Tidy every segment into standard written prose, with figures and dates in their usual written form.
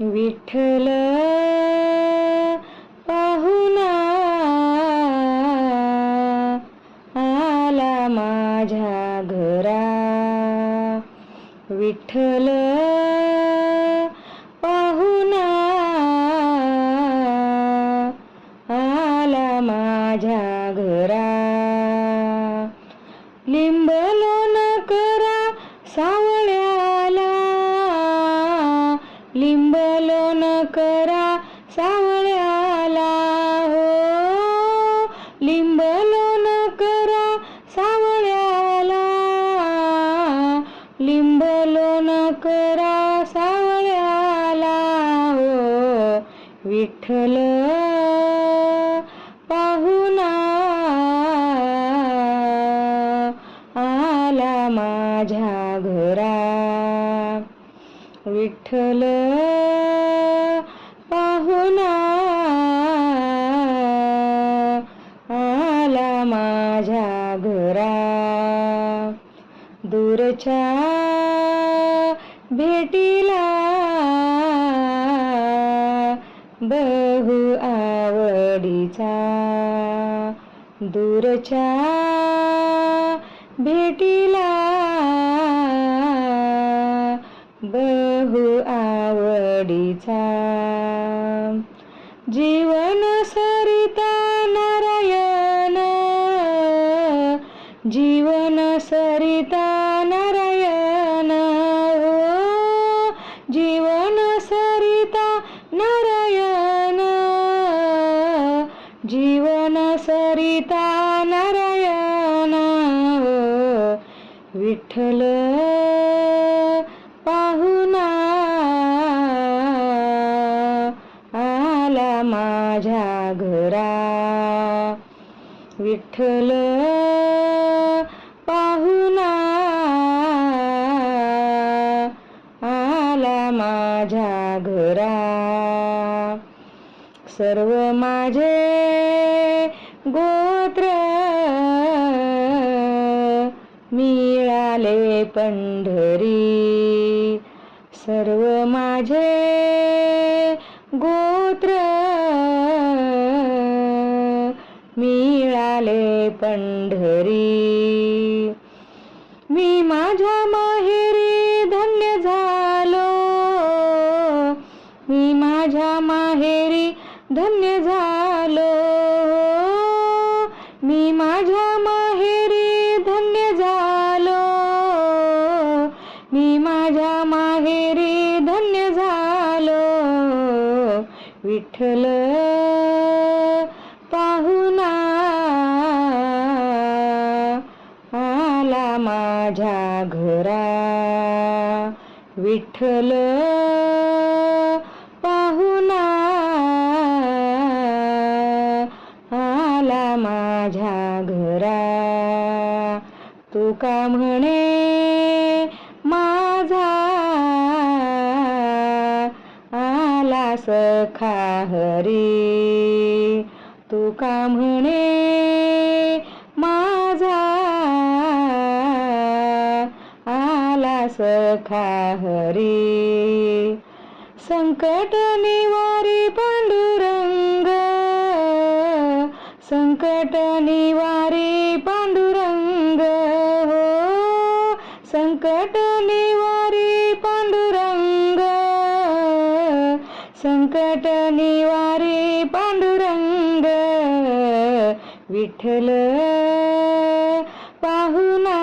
विठ्ठल पाहुणा आला माझ्या घरा, विठ्ठल पाहुणा आला माझ्या घरा. लिंब लोण करा सावळ्याला, लिंब लोण करा सावळ्याला, हो लिंब लोण करा सावळ्याला, लिंब लोण करा सावळ्याला, हो विठ्ठल पाहुणा आला माझ्या घरा, विठ्ठल पाहुणा आला माझ्या घरा. दूरच्या भेटीला बहु आवडीचा, दूरच्या भेटीला बहु आवडीचा. जीवन सरिता नारायण, जीवन सरिता नारायण, हो जीवन सरिता नारायण, जीवन सरिता नारायण, हो विठ्ठल पाहुणा आला माझ्या घरा, विठ्ठल पाहुणा आला माझ्या घरा. सर्व माझे गोत्र मिळाले पंढरी, सर्व माझे गोत्र मिळाले पंढरी. मी माझ्या माहेरी धन्य झालो, मी माझ्या माहेरी धन्य झालो, मी माझ्या माहेरी धन्य झालो, मी माझ्या माहेरी धन्य झालो, विठ्ठल पाहुणा आला माझ्या घरा, विठ्ठल पाहुणा आला माझ्या घरा. तुका म्हणे माझा आला सखा हरी, तुका म्हणे माझा आला सखा हरी. संकट निवारी पांडुरंग, संकट निवारी पांडुरंग, हो संकट निवारी पांडुरंग, संकट निवारी पांडुरंग, विठ्ठल पाहुणा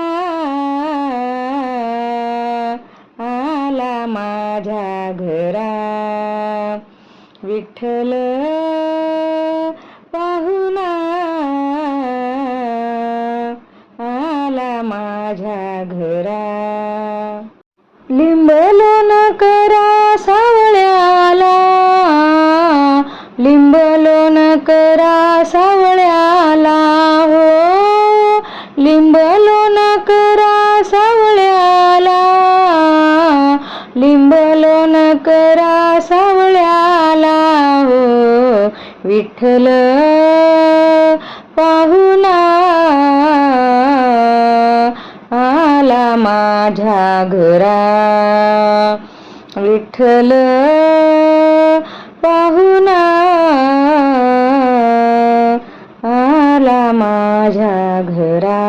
आला माझ्या घरा, विठ्ठल पाहुणा आला माझ्या घरा. लिंब लोण करा सावळ्याला, लिंब लोण करा सावळ्याला, हो लिंब लोण करा सावळ्याला, लिंब लोण करा सावळ्याला, हो विठ्ठल पाहुणा आला माझ्या घरा, विठ्ठल आला माझ्या घरा.